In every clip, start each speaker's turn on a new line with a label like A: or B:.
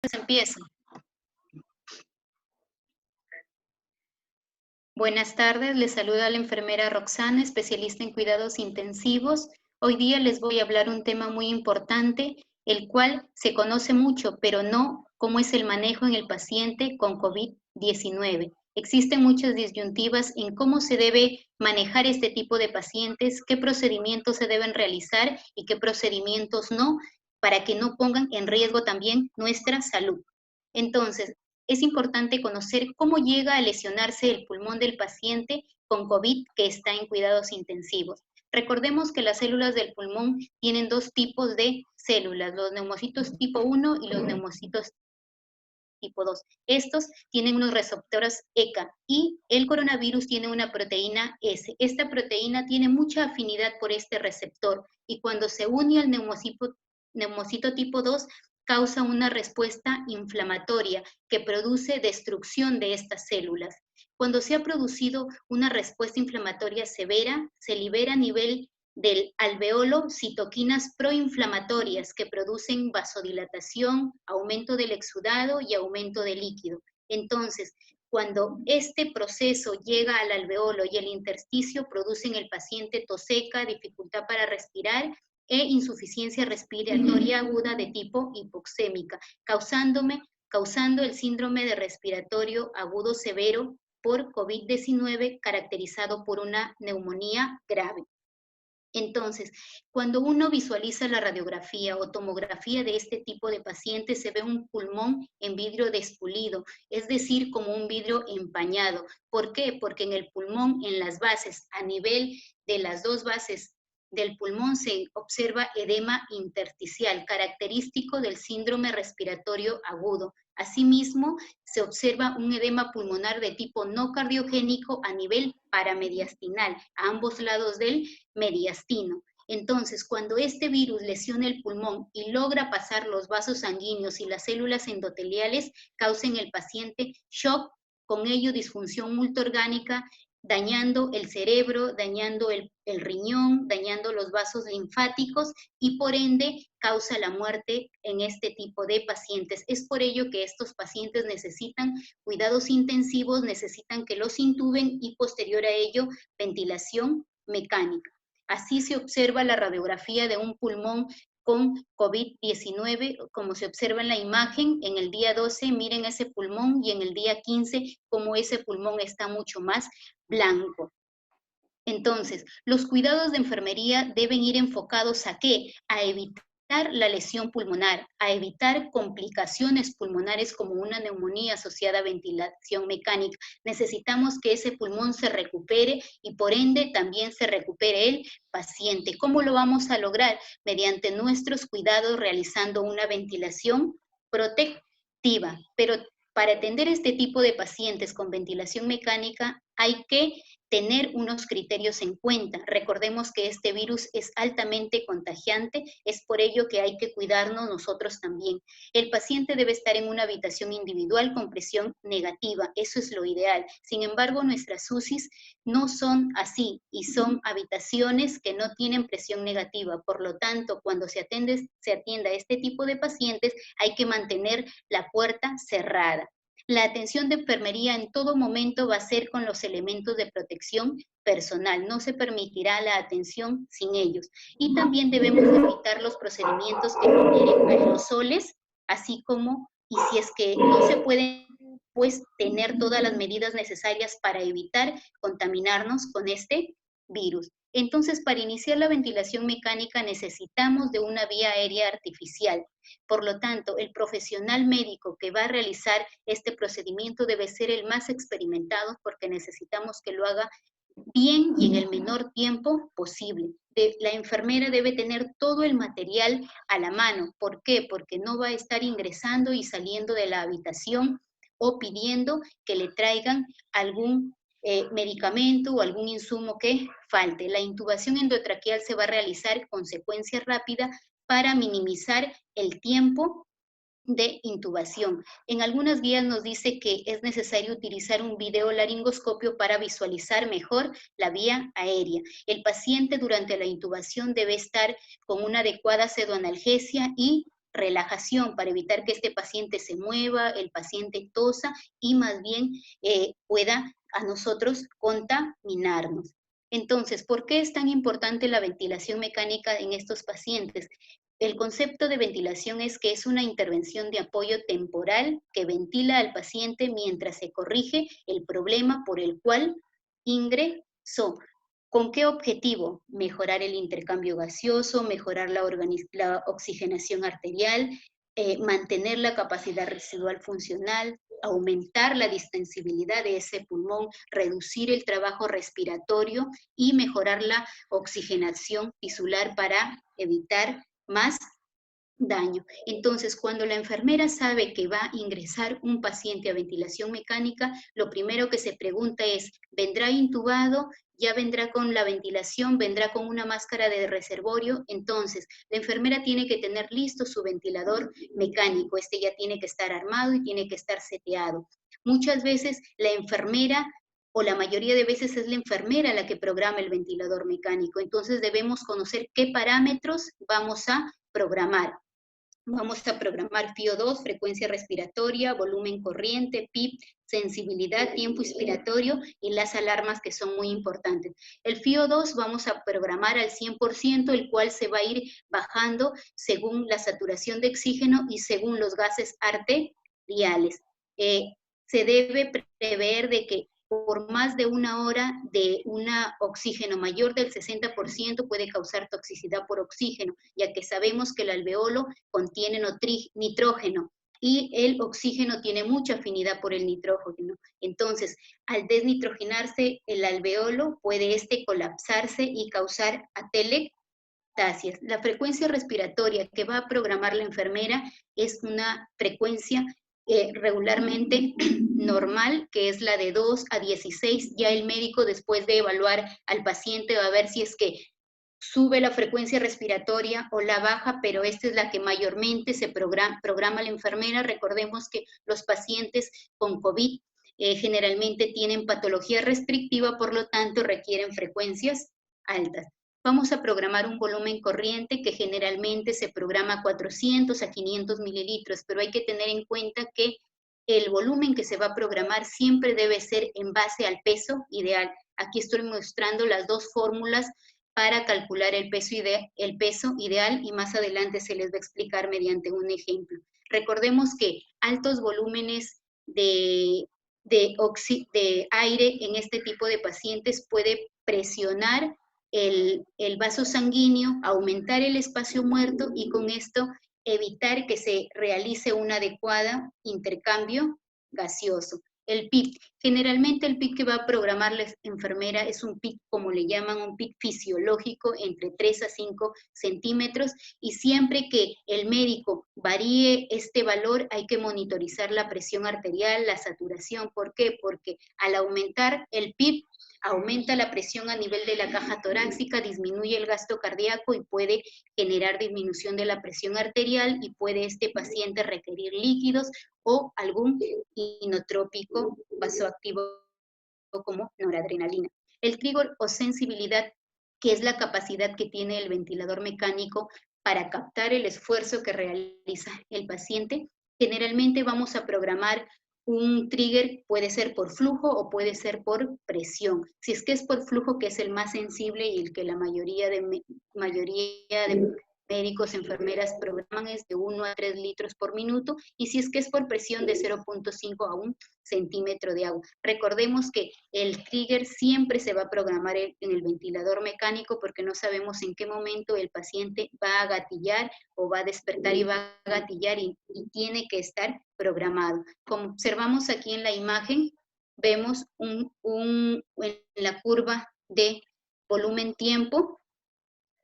A: Empiezo. Buenas tardes, les saluda la enfermera Roxana, especialista en cuidados intensivos. Hoy día les voy a hablar un tema muy importante, el cual se conoce mucho, pero no cómo es el manejo en el paciente con COVID-19. Existen muchas disyuntivas en cómo se debe manejar este tipo de pacientes, qué procedimientos se deben realizar y qué procedimientos no, para que no pongan en riesgo también nuestra salud. Entonces, es importante conocer cómo llega a lesionarse el pulmón del paciente con COVID que está en cuidados intensivos. Recordemos que las células del pulmón tienen dos tipos de células, los neumocitos tipo 1 y los neumocitos tipo 2. Estos tienen unos receptores ECA y el coronavirus tiene una proteína S. Esta proteína tiene mucha afinidad por este receptor y cuando se une al neumocito tipo 2 causa una respuesta inflamatoria que produce destrucción de estas células. Cuando se ha producido una respuesta inflamatoria severa, se libera a nivel del alveolo citoquinas proinflamatorias que producen vasodilatación, aumento del exudado y aumento del líquido. Entonces, cuando este proceso llega al alveolo y el intersticio, produce en el paciente tos seca, dificultad para respirar e insuficiencia respiratoria aguda de tipo hipoxémica, causando el síndrome de respiratorio agudo severo por COVID-19 caracterizado por una neumonía grave. Entonces, cuando uno visualiza la radiografía o tomografía de este tipo de pacientes, se ve un pulmón en vidrio despulido, es decir, como un vidrio empañado. ¿Por qué? Porque en el pulmón, en las bases, a nivel de las dos bases del pulmón, se observa edema intersticial, característico del síndrome respiratorio agudo. Asimismo, se observa un edema pulmonar de tipo no cardiogénico a nivel paramediastinal, a ambos lados del mediastino. Entonces, cuando este virus lesiona el pulmón y logra pasar los vasos sanguíneos y las células endoteliales, causa en el paciente shock, con ello disfunción multiorgánica, dañando el cerebro, dañando el riñón, dañando los vasos linfáticos y por ende causa la muerte en este tipo de pacientes. Es por ello que estos pacientes necesitan cuidados intensivos, necesitan que los intuben y posterior a ello ventilación mecánica. Así se observa la radiografía de un pulmón con COVID-19, como se observa en la imagen, en el día 12 miren ese pulmón y en el día 15 como ese pulmón está mucho más blanco. Entonces, los cuidados de enfermería deben ir enfocados ¿a qué? A evitar la lesión pulmonar, a evitar complicaciones pulmonares como una neumonía asociada a ventilación mecánica. Necesitamos que ese pulmón se recupere y por ende también se recupere el paciente. ¿Cómo lo vamos a lograr? Mediante nuestros cuidados realizando una ventilación protectiva. Pero para atender este tipo de pacientes con ventilación mecánica hay que tener unos criterios en cuenta. Recordemos que este virus es altamente contagiante, es por ello que hay que cuidarnos nosotros también. El paciente debe estar en una habitación individual con presión negativa, eso es lo ideal. Sin embargo, nuestras UCIs no son así y son habitaciones que no tienen presión negativa. Por lo tanto, cuando se atienda a este tipo de pacientes, hay que mantener la puerta cerrada. La atención de enfermería en todo momento va a ser con los elementos de protección personal. No se permitirá la atención sin ellos. Y también debemos evitar los procedimientos que generen aerosoles, así como, y si es que no se pueden, pues tener todas las medidas necesarias para evitar contaminarnos con este virus. Entonces, para iniciar la ventilación mecánica necesitamos de una vía aérea artificial. Por lo tanto, el profesional médico que va a realizar este procedimiento debe ser el más experimentado porque necesitamos que lo haga bien y en el menor tiempo posible. La enfermera debe tener todo el material a la mano. ¿Por qué? Porque no va a estar ingresando y saliendo de la habitación o pidiendo que le traigan algún medicamento o algún insumo que falte. La intubación endotraqueal se va a realizar con secuencia rápida para minimizar el tiempo de intubación. En algunas guías nos dice que es necesario utilizar un videolaringoscopio para visualizar mejor la vía aérea. El paciente durante la intubación debe estar con una adecuada pseudoanalgesia y relajación para evitar que este paciente se mueva, el paciente tosa y más bien pueda a nosotros contaminarnos. Entonces, ¿por qué es tan importante la ventilación mecánica en estos pacientes? El concepto de ventilación es que es una intervención de apoyo temporal que ventila al paciente mientras se corrige el problema por el cual ingresó. ¿Con qué objetivo? Mejorar el intercambio gaseoso, mejorar la oxigenación arterial, mantener la capacidad residual funcional, aumentar la distensibilidad de ese pulmón, reducir el trabajo respiratorio y mejorar la oxigenación tisular para evitar más daño. Entonces, cuando la enfermera sabe que va a ingresar un paciente a ventilación mecánica, lo primero que se pregunta es, ¿vendrá intubado? ¿Ya vendrá con la ventilación? ¿Vendrá con una máscara de reservorio? Entonces, la enfermera tiene que tener listo su ventilador mecánico. Este ya tiene que estar armado y tiene que estar seteado. Muchas veces la enfermera o la mayoría de veces es la enfermera la que programa el ventilador mecánico. Entonces debemos conocer qué parámetros vamos a programar. Vamos a programar FIO2, frecuencia respiratoria, volumen corriente, PIP, sensibilidad, tiempo inspiratorio y las alarmas que son muy importantes. El FIO2 vamos a programar al 100%, el cual se va a ir bajando según la saturación de oxígeno y según los gases arteriales. Se debe prever de que por más de una hora de un oxígeno mayor del 60% puede causar toxicidad por oxígeno, ya que sabemos que el alveolo contiene nitrógeno y el oxígeno tiene mucha afinidad por el nitrógeno. Entonces, al desnitrogenarse el alveolo, puede colapsarse y causar atelectasias. La frecuencia respiratoria que va a programar la enfermera es una frecuencia regularmente normal, que es la de 2 a 16. Ya el médico, después de evaluar al paciente, va a ver si es que sube la frecuencia respiratoria o la baja, pero esta es la que mayormente se programa la enfermera. Recordemos que los pacientes con COVID generalmente tienen patología restrictiva, por lo tanto requieren frecuencias altas. Vamos a programar un volumen corriente que generalmente se programa 400 a 500 mililitros, pero hay que tener en cuenta que el volumen que se va a programar siempre debe ser en base al peso ideal. Aquí estoy mostrando las dos fórmulas para calcular el peso ideal y más adelante se les va a explicar mediante un ejemplo. Recordemos que altos volúmenes de aire en este tipo de pacientes puede presionar el vaso sanguíneo, aumentar el espacio muerto y con esto evitar que se realice un adecuado intercambio gaseoso. El PIC, generalmente el PIC que va a programar la enfermera es un PIC, como le llaman, un PIC fisiológico entre 3 a 5 centímetros y siempre que el médico varíe este valor hay que monitorizar la presión arterial, la saturación. ¿Por qué? Porque al aumentar el PIB, aumenta la presión a nivel de la caja torácica, disminuye el gasto cardíaco y puede generar disminución de la presión arterial y puede este paciente requerir líquidos o algún inotrópico vasoactivo como noradrenalina. El trigger o sensibilidad, que es la capacidad que tiene el ventilador mecánico para captar el esfuerzo que realiza el paciente. Generalmente vamos a programar un trigger, puede ser por flujo o puede ser por presión. Si es que es por flujo, que es el más sensible y el que la mayoría de médicos, enfermeras programan, es de 1 a 3 litros por minuto, y si es que es por presión, de 0.5 a 1 centímetro de agua. Recordemos que el trigger siempre se va a programar en el ventilador mecánico porque no sabemos en qué momento el paciente va a gatillar o va a despertar y va a gatillar y tiene que estar programado. Como observamos aquí en la imagen, vemos en la curva de volumen-tiempo,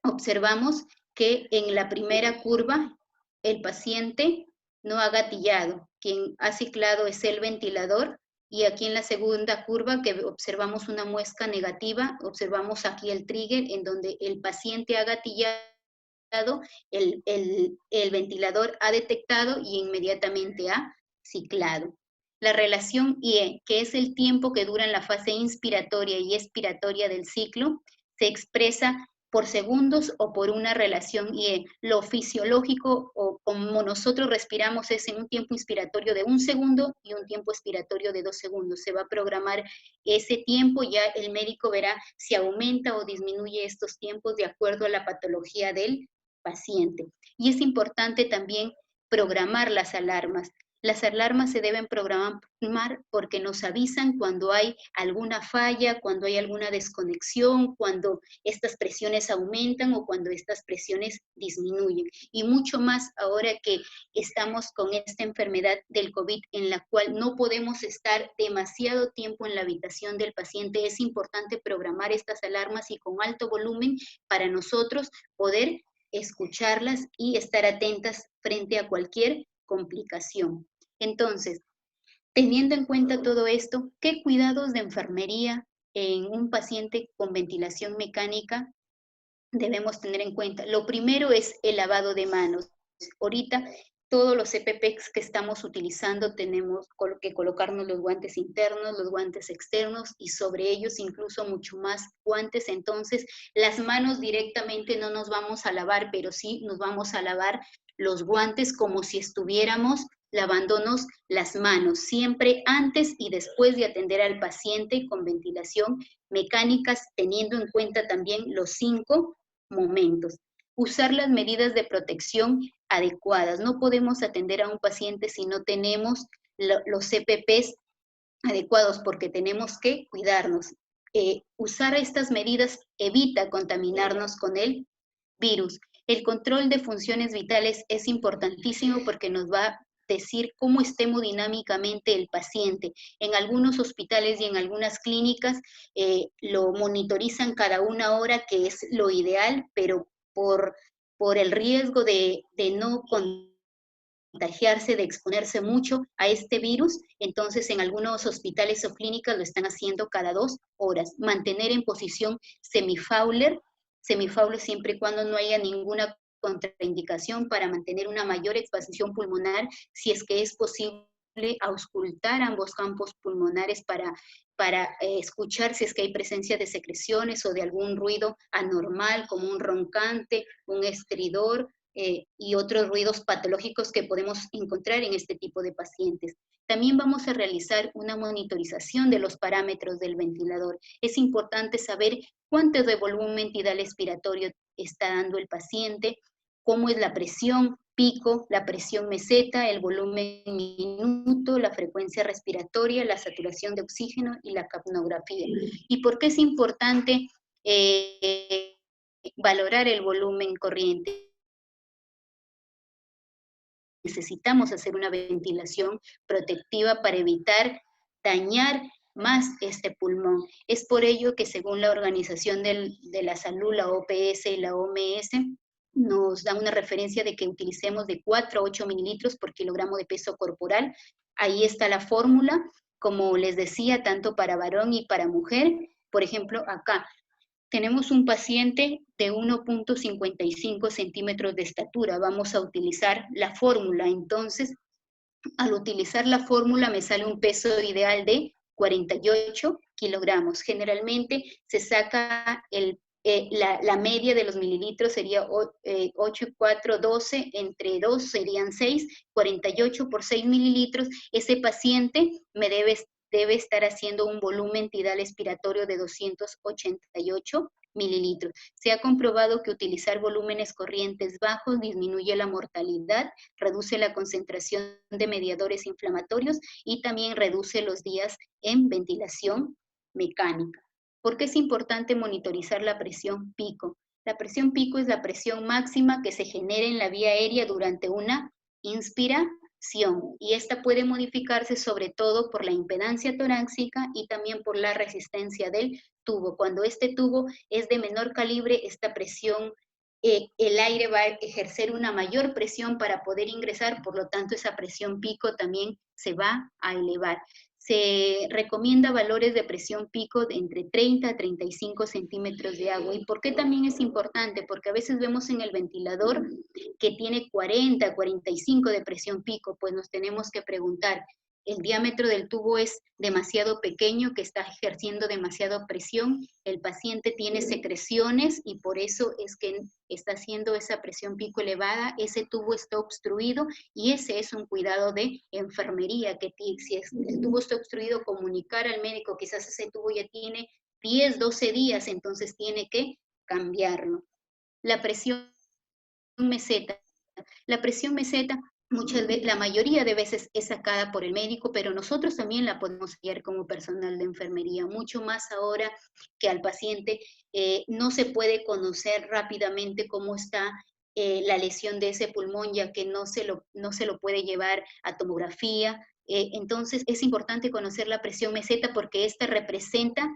A: observamos que en la primera curva el paciente no ha gatillado, quien ha ciclado es el ventilador, y aquí en la segunda curva que observamos una muesca negativa, observamos aquí el trigger en donde el paciente ha gatillado, el ventilador ha detectado y inmediatamente ha ciclado. La relación IE, que es el tiempo que dura en la fase inspiratoria y expiratoria del ciclo, se expresa por segundos o por una relación, y lo fisiológico o como nosotros respiramos es en un tiempo inspiratorio de 1 segundo y un tiempo expiratorio de 2 segundos. Se va a programar ese tiempo, ya el médico verá si aumenta o disminuye estos tiempos de acuerdo a la patología del paciente. Y es importante también programar las alarmas. Las alarmas se deben programar porque nos avisan cuando hay alguna falla, cuando hay alguna desconexión, cuando estas presiones aumentan o cuando estas presiones disminuyen. Y mucho más ahora que estamos con esta enfermedad del COVID en la cual no podemos estar demasiado tiempo en la habitación del paciente. Es importante programar estas alarmas y con alto volumen para nosotros poder escucharlas y estar atentas frente a cualquier complicación. Entonces, teniendo en cuenta todo esto, ¿qué cuidados de enfermería en un paciente con ventilación mecánica debemos tener en cuenta? Lo primero es el lavado de manos. Ahorita todos los EPPs que estamos utilizando tenemos que colocarnos los guantes internos, los guantes externos y sobre ellos incluso mucho más guantes. Entonces, las manos directamente no nos vamos a lavar, pero sí nos vamos a lavar los guantes como si estuviéramos lavándonos las manos, siempre antes y después de atender al paciente con ventilación mecánica, teniendo en cuenta también los 5 momentos. Usar las medidas de protección adecuadas. No podemos atender a un paciente si no tenemos los CPPs adecuados porque tenemos que cuidarnos. Usar estas medidas evita contaminarnos con el virus. El control de funciones vitales es importantísimo porque nos va a decir cómo esté hemodinámicamente el paciente. En algunos hospitales y en algunas clínicas lo monitorizan cada 1 hora, que es lo ideal, pero por el riesgo de no contagiarse, de exponerse mucho a este virus, entonces en algunos hospitales o clínicas lo están haciendo cada 2 horas. Mantener en posición semifauler siempre y cuando no haya ninguna contraindicación para mantener una mayor expansión pulmonar, si es que es posible auscultar ambos campos pulmonares para escuchar si es que hay presencia de secreciones o de algún ruido anormal, como un roncante, un estridor, y otros ruidos patológicos que podemos encontrar en este tipo de pacientes. También vamos a realizar una monitorización de los parámetros del ventilador. Es importante saber cuánto de volumen tidal expiratorio está dando el paciente, cómo es la presión pico, la presión meseta, el volumen minuto, la frecuencia respiratoria, la saturación de oxígeno y la capnografía. ¿Y por qué es importante valorar el volumen corriente? Necesitamos hacer una ventilación protectiva para evitar dañar más este pulmón. Es por ello que según la Organización de la Salud, la OPS y la OMS, nos da una referencia de que utilicemos de 4 a 8 mililitros por kilogramo de peso corporal. Ahí está la fórmula, como les decía, tanto para varón y para mujer. Por ejemplo, acá tenemos un paciente de 1.55 centímetros de estatura. Vamos a utilizar la fórmula. Entonces, al utilizar la fórmula me sale un peso ideal de 48 kilogramos. Generalmente se saca la media de los mililitros, sería 8 y 4, 12, entre 2 serían 6, 48 por 6 mililitros. Ese paciente me debe estar haciendo un volumen tidal expiratorio de 288 mililitros. Se ha comprobado que utilizar volúmenes corrientes bajos disminuye la mortalidad, reduce la concentración de mediadores inflamatorios y también reduce los días en ventilación mecánica. ¿Por qué es importante monitorizar la presión pico? La presión pico es la presión máxima que se genera en la vía aérea durante una inspiración, y esta puede modificarse sobre todo por la impedancia torácica y también por la resistencia del tubo. Cuando este tubo es de menor calibre, esta presión, el aire va a ejercer una mayor presión para poder ingresar, por lo tanto esa presión pico también se va a elevar. Se recomienda valores de presión pico de entre 30 a 35 centímetros de agua. ¿Y por qué también es importante? Porque a veces vemos en el ventilador que tiene 40, 45 de presión pico, pues nos tenemos que preguntar, el diámetro del tubo es demasiado pequeño, que está ejerciendo demasiada presión, el paciente tiene secreciones y por eso es que está haciendo esa presión pico elevada, ese tubo está obstruido y ese es un cuidado de enfermería, que si el tubo está obstruido, comunicar al médico, quizás ese tubo ya tiene 10, 12 días, entonces tiene que cambiarlo. La presión meseta. La presión meseta la mayoría de veces es sacada por el médico, pero nosotros también la podemos guiar como personal de enfermería, mucho más ahora que al paciente no se puede conocer rápidamente cómo está la lesión de ese pulmón, ya que no se lo puede llevar a tomografía. Entonces es importante conocer la presión meseta porque esta representa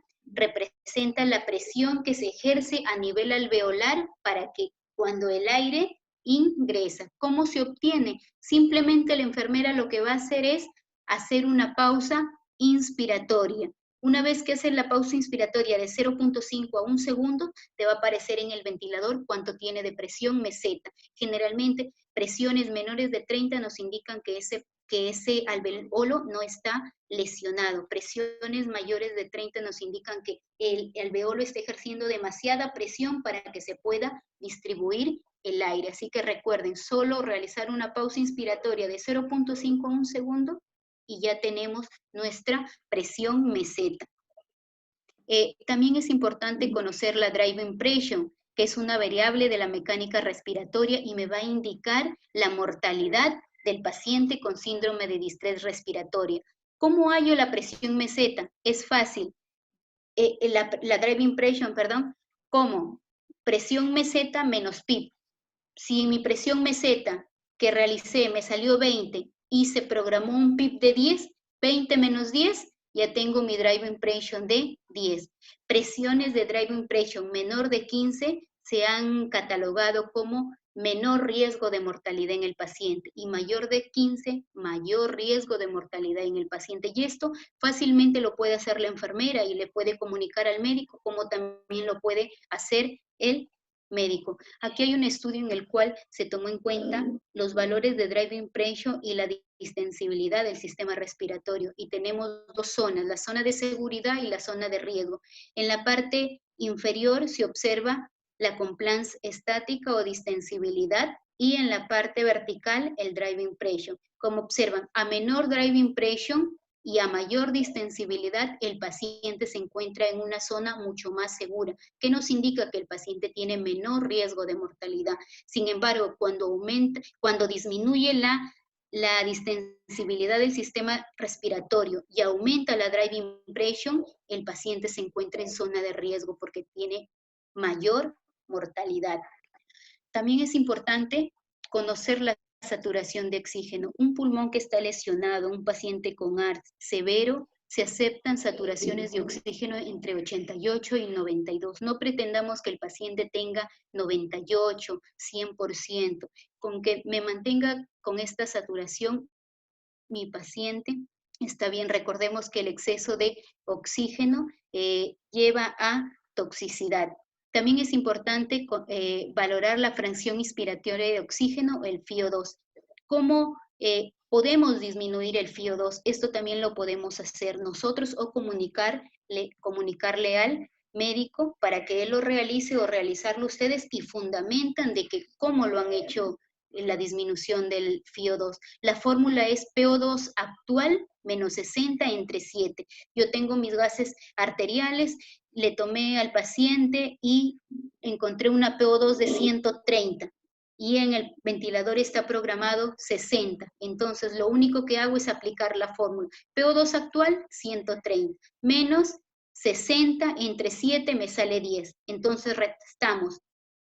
A: la presión que se ejerce a nivel alveolar para que cuando el aire ingresa. ¿Cómo se obtiene? Simplemente la enfermera lo que va a hacer es hacer una pausa inspiratoria. Una vez que haces la pausa inspiratoria de 0.5 a 1 segundo, te va a aparecer en el ventilador cuánto tiene de presión meseta. Generalmente, presiones menores de 30 nos indican que ese alveolo no está lesionado. Presiones mayores de 30 nos indican que el alveolo está ejerciendo demasiada presión para que se pueda distribuir el aire. Así que recuerden, solo realizar una pausa inspiratoria de 0.5 a 1 segundo y ya tenemos nuestra presión meseta. También es importante conocer la driving pressure, que es una variable de la mecánica respiratoria y me va a indicar la mortalidad del paciente con síndrome de distrés respiratoria. ¿Cómo hallo la presión meseta? Es fácil. La driving pressure, perdón, ¿cómo? Presión meseta menos PIB. Si mi presión meseta que realicé me salió 20 y se programó un PIB de 10, 20 menos 10, ya tengo mi driving pressure de 10. Presiones de driving pressure menor de 15 se han catalogado como menor riesgo de mortalidad en el paciente y mayor de 15, mayor riesgo de mortalidad en el paciente. Y esto fácilmente lo puede hacer la enfermera y le puede comunicar al médico, como también lo puede hacer el médico. Aquí hay un estudio en el cual se tomó en cuenta los valores de driving pressure y la distensibilidad del sistema respiratorio y tenemos dos zonas, la zona de seguridad y la zona de riesgo. En la parte inferior se observa la compliance estática o distensibilidad y en la parte vertical el driving pressure. Como observan, a menor driving pressure y a mayor distensibilidad, el paciente se encuentra en una zona mucho más segura, que nos indica que el paciente tiene menor riesgo de mortalidad. Sin embargo, cuando disminuye la distensibilidad del sistema respiratorio y aumenta la driving pressure, el paciente se encuentra en zona de riesgo porque tiene mayor mortalidad. También es importante conocer la saturación de oxígeno. Un pulmón que está lesionado, un paciente con ARDS severo, se aceptan saturaciones de oxígeno entre 88 y 92. No pretendamos que el paciente tenga 98, 100%. Con que me mantenga con esta saturación, mi paciente está bien. Recordemos que el exceso de oxígeno lleva a toxicidad. También es importante valorar la fracción inspiratoria de oxígeno, el FiO2. ¿Cómo podemos disminuir el FiO2? Esto también lo podemos hacer nosotros o comunicarle al médico para que él lo realice o realizarlo ustedes y fundamentan de que cómo lo han hecho la disminución del FiO2. La fórmula es PO2 actual menos 60 entre 7. Yo tengo mis gases arteriales, le tomé al paciente y encontré una PO2 de 130 y en el ventilador está programado 60. Entonces lo único que hago es aplicar la fórmula. PO2 actual 130 menos 60 entre 7 me sale 10. Entonces restamos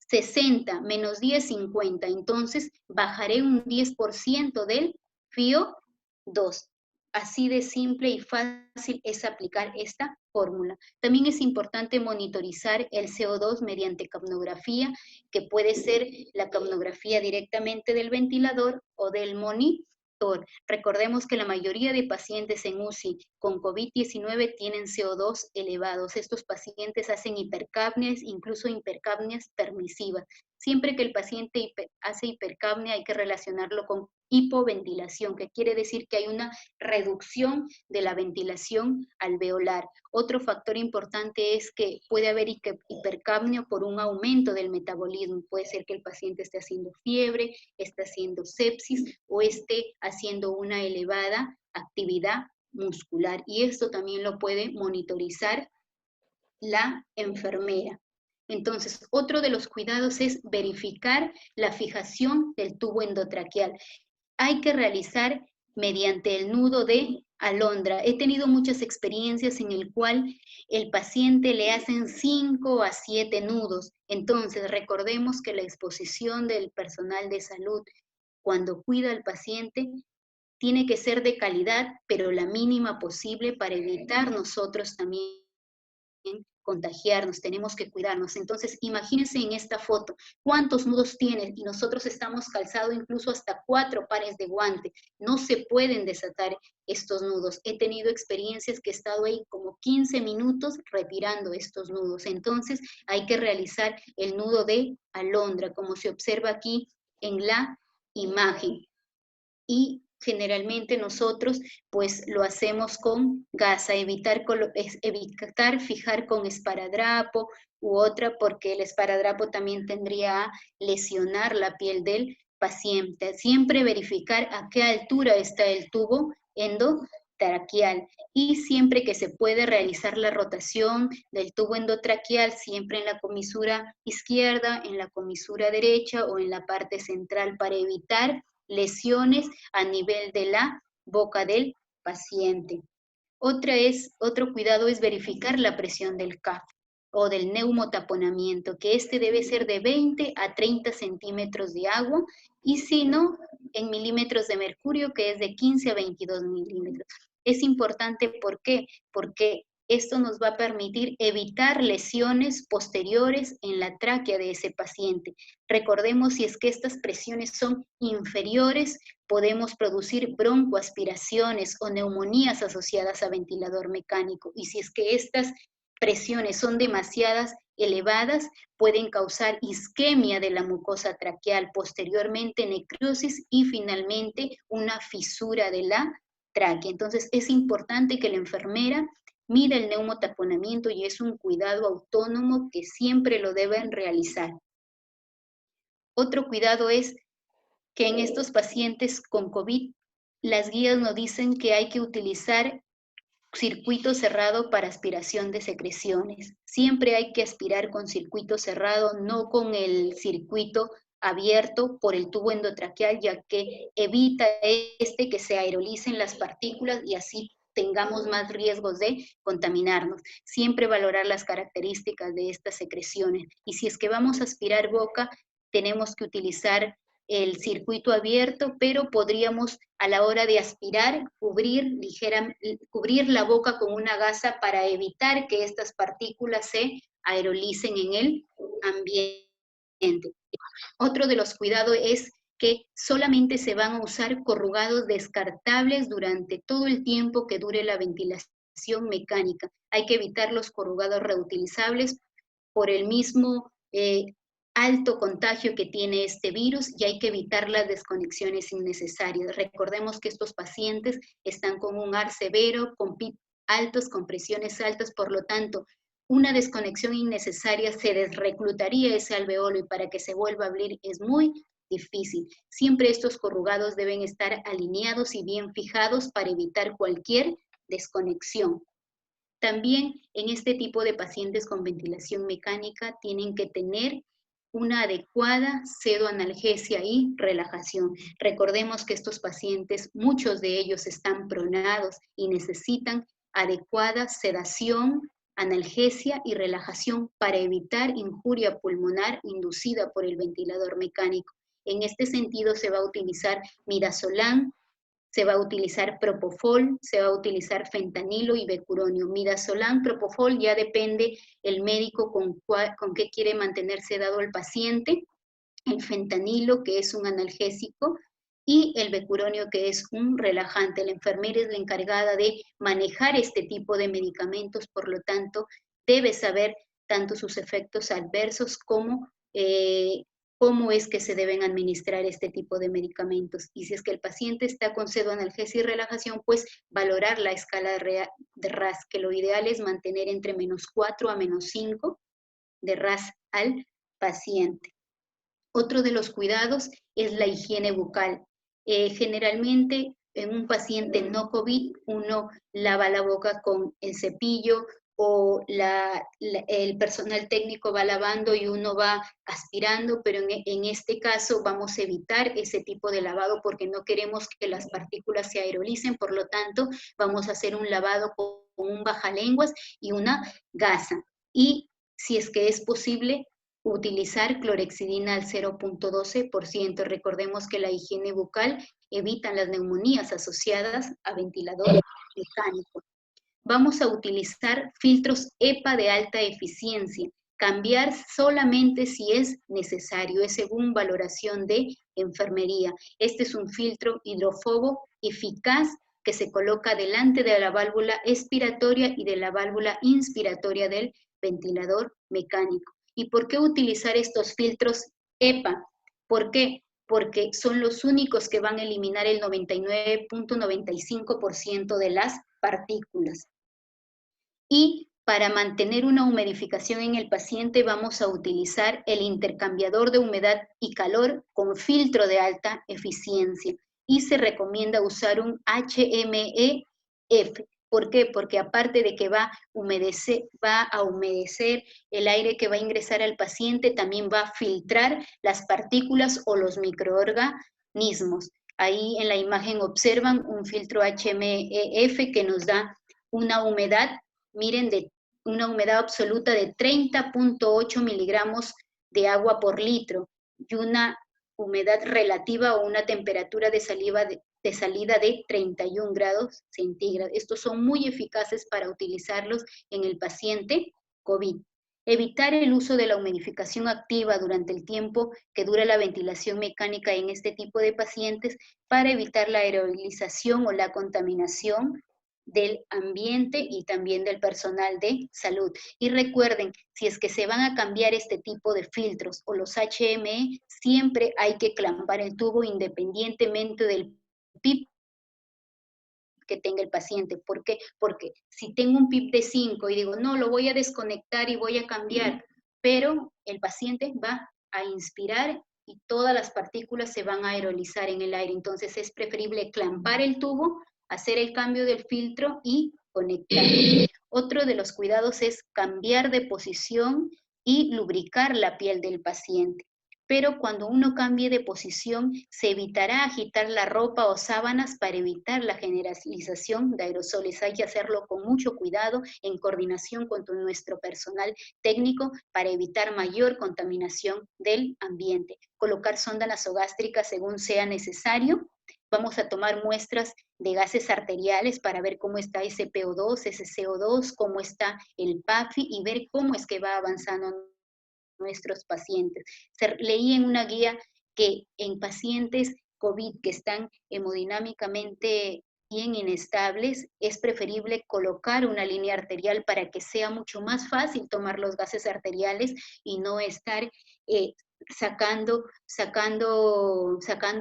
A: 60 menos 10, 50. Entonces bajaré un 10% del FiO2. Así de simple y fácil es aplicar esta fórmula. También es importante monitorizar el CO2 mediante capnografía, que puede ser la capnografía directamente del ventilador o del monitor. Recordemos que la mayoría de pacientes en UCI con COVID-19 tienen CO2 elevados. Estos pacientes hacen hipercapnias, incluso hipercapnias permisivas. Siempre que el paciente hace hipercapnia hay que relacionarlo con hipoventilación, que quiere decir que hay una reducción de la ventilación alveolar. Otro factor importante es que puede haber hipercapnia por un aumento del metabolismo. Puede ser que el paciente esté haciendo fiebre, esté haciendo sepsis o esté haciendo una elevada actividad muscular. Y esto también lo puede monitorizar la enfermera. Entonces, otro de los cuidados es verificar la fijación del tubo endotraqueal. Hay que realizar mediante el nudo de alondra. He tenido muchas experiencias en el cual el paciente le hacen 5 a 7 nudos. Entonces, recordemos que la exposición del personal de salud cuando cuida al paciente tiene que ser de calidad, pero la mínima posible para evitar nosotros también contagiarnos, tenemos que cuidarnos. Entonces, imagínense en esta foto, cuántos nudos tiene y nosotros estamos calzados incluso hasta 4 pares de guante. No se pueden desatar estos nudos. He tenido experiencias que he estado ahí como 15 minutos retirando estos nudos. Entonces, hay que realizar el nudo de alondra, como se observa aquí en la imagen. Y generalmente nosotros pues lo hacemos con gasa, evitar fijar con esparadrapo u otra, porque el esparadrapo también tendría a lesionar la piel del paciente. Siempre verificar a qué altura está el tubo endotraqueal y siempre que se puede realizar la rotación del tubo endotraqueal, siempre en la comisura izquierda, en la comisura derecha o en la parte central para evitar lesiones a nivel de la boca del paciente. Otro cuidado es verificar la presión del CAF o del neumotaponamiento, que este debe ser de 20 a 30 centímetros de agua y si no, en milímetros de mercurio, que es de 15 a 22 milímetros. Es importante, ¿por qué? Porque esto nos va a permitir evitar lesiones posteriores en la tráquea de ese paciente. Recordemos, si es que estas presiones son inferiores, podemos producir broncoaspiraciones o neumonías asociadas a ventilador mecánico. Y si es que estas presiones son demasiadas elevadas, pueden causar isquemia de la mucosa traqueal, posteriormente necrosis y finalmente una fisura de la tráquea. Entonces es importante que la enfermera mida el neumotaponamiento y es un cuidado autónomo que siempre lo deben realizar. Otro cuidado es que en estos pacientes con COVID, las guías nos dicen que hay que utilizar circuito cerrado para aspiración de secreciones. Siempre hay que aspirar con circuito cerrado, no con el circuito abierto por el tubo endotraqueal, ya que evita que se aerolicen las partículas y así tengamos más riesgos de contaminarnos. Siempre valorar las características de estas secreciones. Y si es que vamos a aspirar boca, tenemos que utilizar el circuito abierto, pero podríamos a la hora de aspirar cubrir la boca con una gasa para evitar que estas partículas se aerolicen en el ambiente. Otro de los cuidados es que solamente se van a usar corrugados descartables durante todo el tiempo que dure la ventilación mecánica. Hay que evitar los corrugados reutilizables por el mismo alto contagio que tiene este virus y hay que evitar las desconexiones innecesarias. Recordemos que estos pacientes están con un AR severo, con PIB altos, con presiones altas, por lo tanto, una desconexión innecesaria se desreclutaría ese alveolo y para que se vuelva a abrir es muy difícil. Siempre estos corrugados deben estar alineados y bien fijados para evitar cualquier desconexión. También en este tipo de pacientes con ventilación mecánica tienen que tener una adecuada pseudoanalgesia y relajación. Recordemos que estos pacientes, muchos de ellos están pronados y necesitan adecuada sedación, analgesia y relajación para evitar injuria pulmonar inducida por el ventilador mecánico. En este sentido se va a utilizar midazolam, se va a utilizar propofol, se va a utilizar fentanilo y becuronio. Midazolam, propofol, ya depende el médico con qué quiere mantenerse dado el paciente. El fentanilo, que es un analgésico, y el becuronio, que es un relajante. La enfermera es la encargada de manejar este tipo de medicamentos, por lo tanto, debe saber tanto sus efectos adversos como cómo es que se deben administrar este tipo de medicamentos. Y si es que el paciente está con pseudoanalgesia y relajación, pues valorar la escala de RAS, que lo ideal es mantener entre -4 a -5 de RAS al paciente. Otro de los cuidados es la higiene bucal. Generalmente en un paciente no COVID uno lava la boca con el cepillo o el personal técnico va lavando y uno va aspirando, pero en este caso vamos a evitar ese tipo de lavado porque no queremos que las partículas se aerolicen, por lo tanto vamos a hacer un lavado con un bajalenguas y una gasa. Y si es que es posible, utilizar clorexidina al 0.12%. Recordemos que la higiene bucal evita las neumonías asociadas a ventilador mecánico. Vamos a utilizar filtros EPA de alta eficiencia. Cambiar solamente si es necesario, es según valoración de enfermería. Este es un filtro hidrófobo eficaz que se coloca delante de la válvula expiratoria y de la válvula inspiratoria del ventilador mecánico. ¿Y por qué utilizar estos filtros EPA? ¿Por qué? Porque son los únicos que van a eliminar el 99.95% de las partículas. Y para mantener una humedificación en el paciente vamos a utilizar el intercambiador de humedad y calor con filtro de alta eficiencia. Y se recomienda usar un HMEF. ¿Por qué? Porque aparte de que va a humedecer el aire que va a ingresar al paciente, también va a filtrar las partículas o los microorganismos. Ahí en la imagen observan un filtro HMEF que nos da una humedad, miren, de una humedad absoluta de 30.8 miligramos de agua por litro y una humedad relativa o una temperatura de salida de 31 grados centígrados. Estos son muy eficaces para utilizarlos en el paciente COVID. Evitar el uso de la humidificación activa durante el tiempo que dura la ventilación mecánica en este tipo de pacientes para evitar la aerolización o la contaminación del ambiente y también del personal de salud. Y recuerden, si es que se van a cambiar este tipo de filtros o los HME, siempre hay que clampar el tubo independientemente del PIB que tenga el paciente. ¿Por qué? Porque si tengo un PIB de 5 y digo, no, lo voy a desconectar y voy a cambiar, pero el paciente va a inspirar y todas las partículas se van a aerolizar en el aire. Entonces es preferible clampar el tubo, hacer el cambio del filtro y conectar. Otro de los cuidados es cambiar de posición y lubricar la piel del paciente. Pero cuando uno cambie de posición, se evitará agitar la ropa o sábanas para evitar la generalización de aerosoles. Hay que hacerlo con mucho cuidado, en coordinación con nuestro personal técnico para evitar mayor contaminación del ambiente. Colocar sonda nasogástrica según sea necesario. Vamos a tomar muestras de gases arteriales para ver cómo está ese PO2, ese CO2, cómo está el PAFI y ver cómo es que va avanzando nuestros pacientes. Leí en una guía que en pacientes COVID que están hemodinámicamente bien inestables, es preferible colocar una línea arterial para que sea mucho más fácil tomar los gases arteriales y no estar sacando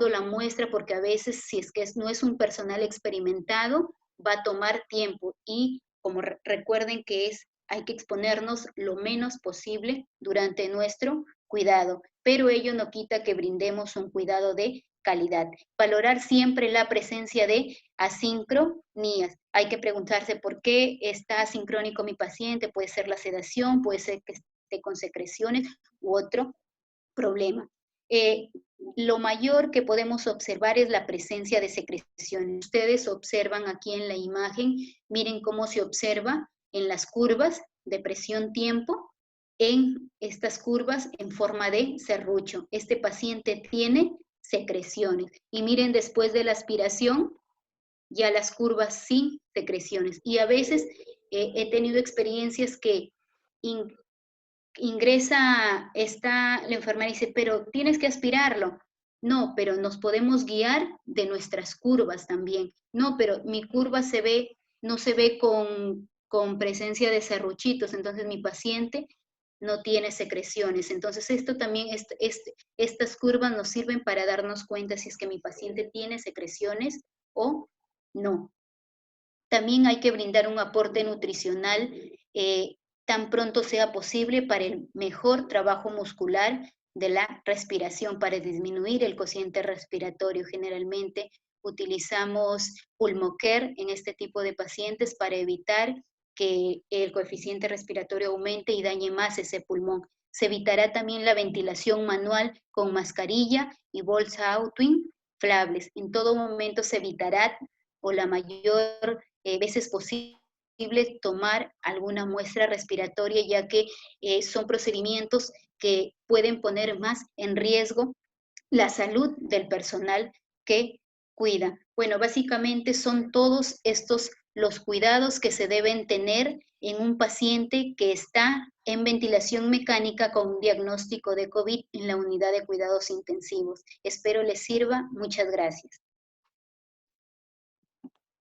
A: la muestra, porque a veces si es que no es un personal experimentado, va a tomar tiempo y como recuerden que hay que exponernos lo menos posible durante nuestro cuidado, pero ello no quita que brindemos un cuidado de calidad. Valorar siempre la presencia de asincronías. Hay que preguntarse por qué está asincrónico mi paciente, puede ser la sedación, puede ser que esté con secreciones u otro problema. Lo mayor que podemos observar es la presencia de secreciones. Ustedes observan aquí en la imagen, miren cómo se observa en las curvas de presión-tiempo, en estas curvas en forma de serrucho. Este paciente tiene secreciones. Y miren, después de la aspiración, ya las curvas sin secreciones. Y a veces he tenido experiencias que ingresa, la enfermera y dice, pero tienes que aspirarlo. No, pero nos podemos guiar de nuestras curvas también. No, pero mi curva no se ve con presencia de serruchitos, entonces mi paciente no tiene secreciones. Entonces, esto también, estas curvas nos sirven para darnos cuenta si es que mi paciente tiene secreciones o no. También hay que brindar un aporte nutricional tan pronto sea posible para el mejor trabajo muscular de la respiración, para disminuir el cociente respiratorio. Generalmente utilizamos pulmocare en este tipo de pacientes para evitar que el coeficiente respiratorio aumente y dañe más ese pulmón. Se evitará también la ventilación manual con mascarilla y bolsa autoinflables. En todo momento se evitará o la mayor veces posible tomar alguna muestra respiratoria, ya que son procedimientos que pueden poner más en riesgo la salud del personal que cuida. Bueno, básicamente son todos estos los cuidados que se deben tener en un paciente que está en ventilación mecánica con un diagnóstico de COVID en la unidad de cuidados intensivos. Espero les sirva. Muchas gracias.